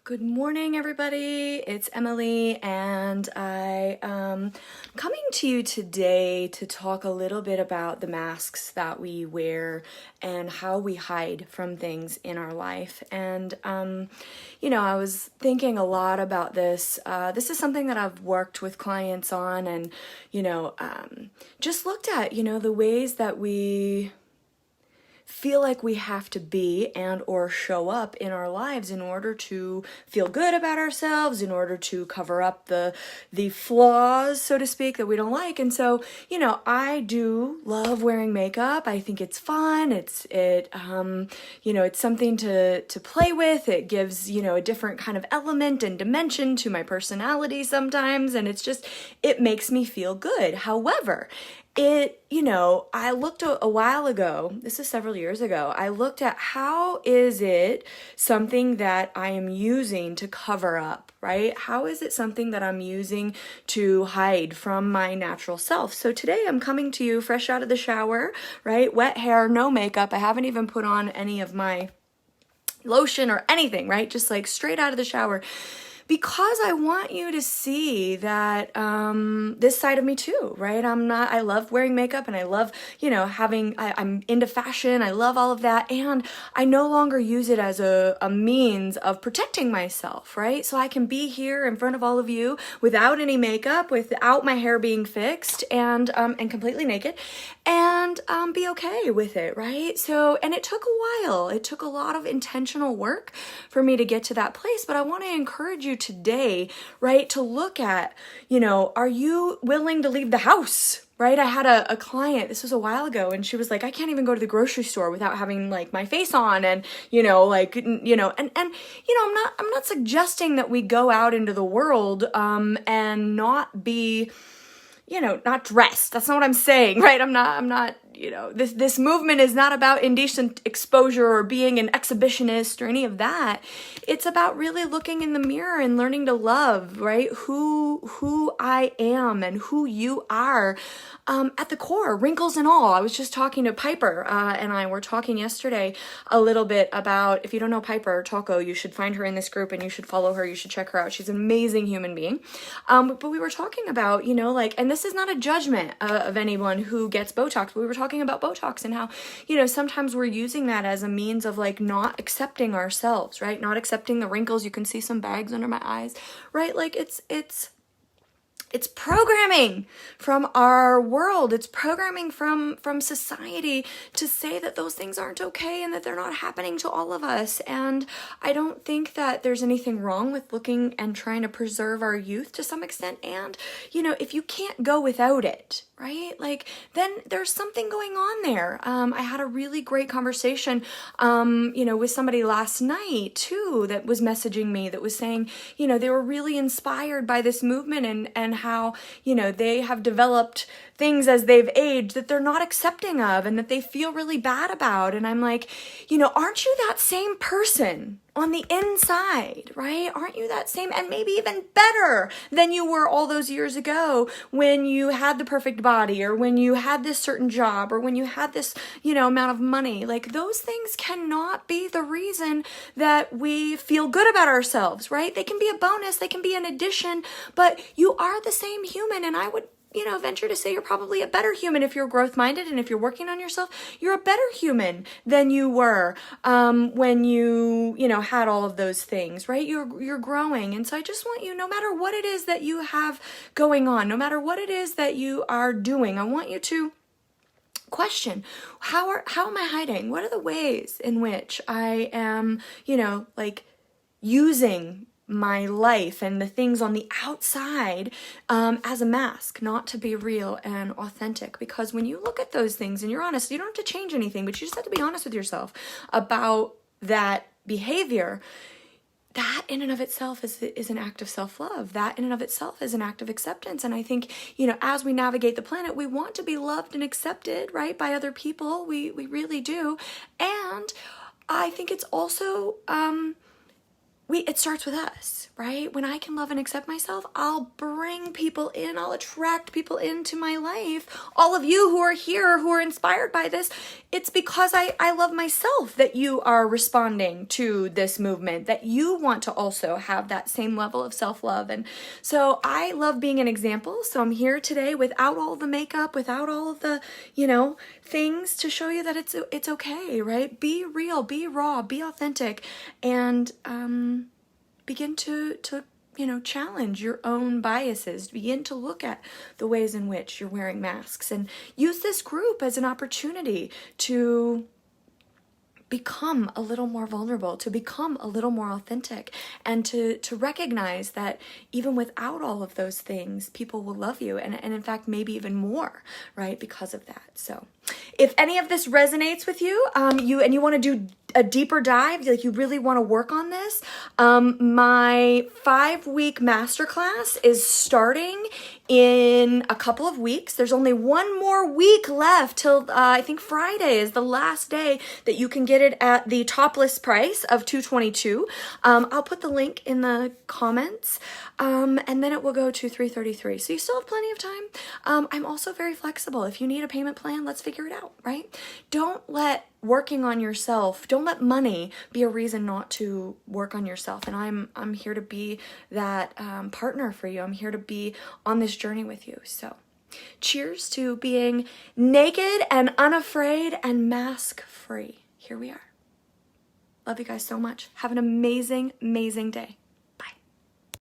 Good morning, everybody. It's Emily, and I am coming to you today to talk a little bit about the masks that we wear and how we hide from things in our life. And, I was thinking a lot about this. This is something that I've worked with clients on and, just looked at, the ways that we feel like we have to be and or show up in our lives in order to feel good about ourselves, in order to cover up the flaws, so to speak, that we don't like. And so, I do love wearing makeup. I think it's fun. It's something to play with. It gives, a different kind of element and dimension to my personality sometimes, and it makes me feel good. However, I looked a while ago, this is several years ago, I looked at how is it something that I am using to cover up, right? How is it something that I'm using to hide from my natural self? So today I'm coming to you fresh out of the shower, right? Wet hair, no makeup. I haven't even put on any of my lotion or anything, right? Just like straight out of the shower. Because I want you to see that this side of me too, right? I love wearing makeup and I love, I'm into fashion. I love all of that. And I no longer use it as a means of protecting myself, right? So I can be here in front of all of you without any makeup, without my hair being fixed and completely naked and be okay with it, right? So, and it took a while. It took a lot of intentional work for me to get to that place, but I want to encourage you today, right, to look at, are you willing to leave the house? Right? I had a client, this was a while ago, and she was like, I can't even go to the grocery store without having like my face on and, I'm not suggesting that we go out into the world, and not be, not dressed. That's not what I'm saying, right? I'm not, this movement is not about indecent exposure or being an exhibitionist or any of that. It's about really looking in the mirror and learning to love, right? Who I am and who you are, at the core, wrinkles and all. I was just talking to Piper, and I were talking yesterday a little bit about, if you don't know Piper Tocco, you should find her in this group and you should follow her. You should check her out. She's an amazing human being. But we were talking about, and this is not a judgment of anyone who gets Botox, but we were talking about Botox and how, sometimes we're using that as a means of like not accepting ourselves, right? Not accepting the wrinkles. You can see some bags under my eyes, right? Like it's programming from our world. It's programming from society to say that those things aren't okay and that they're not happening to all of us. And I don't think that there's anything wrong with looking and trying to preserve our youth to some extent. And, if you can't go without it, right? Like, then there's something going on there. I had a really great conversation, with somebody last night too, that was messaging me, that was saying, they were really inspired by this movement and how, they have developed things as they've aged that they're not accepting of and that they feel really bad about. And I'm like, aren't you that same person on the inside, right? Aren't you that same, and maybe even better than you were all those years ago when you had the perfect body or when you had this certain job or when you had this, amount of money? Like, those things cannot be the reason that we feel good about ourselves, right? They can be a bonus, they can be an addition, but you are the same human. And I would venture to say you're probably a better human if you're growth minded and if you're working on yourself. You're a better human than you were when you had all of those things, right? You're growing. And so I just want you, no matter what it is that you have going on, no matter what it is that you are doing, I want you to question, how am I hiding? What are the ways in which I am, using my life and the things on the outside as a mask, not to be real and authentic? Because when you look at those things and you're honest, you don't have to change anything, but you just have to be honest with yourself about that behavior. That in and of itself is an act of self-love. That in and of itself is an act of acceptance. And I think, as we navigate the planet, we want to be loved and accepted, right, by other people. We really do. And I think it's also it starts with us, right? When I can love and accept myself, I'll bring people in, I'll attract people into my life. All of you who are here, who are inspired by this, it's because I love myself that you are responding to this movement, that you want to also have that same level of self-love. And so I love being an example. So I'm here today without all the makeup, without all of the, things to show you that it's okay, right? Be real, be raw, be authentic, and begin to challenge your own biases. Begin to look at the ways in which you're wearing masks, and use this group as an opportunity to become a little more vulnerable, to become a little more authentic, and to recognize that even without all of those things, people will love you, and in fact, maybe even more, right, because of that. So if any of this resonates with you, you want to do a deeper dive, like you really want to work on this, my 5-week masterclass is starting in a couple of weeks. There's only one more week left till I think Friday is the last day that you can get it at the top list price of $222. I'll put the link in the comments, and then it will go to $333. So you still have plenty of time. I'm also very flexible. If you need a payment plan, let's figure it out, right? Don't let working on yourself, don't let money be a reason not to work on yourself. And I'm here to be that partner for you. I'm here to be on this journey with you. So cheers to being naked and unafraid and mask free. Here we are. Love you guys so much. Have an amazing, amazing day.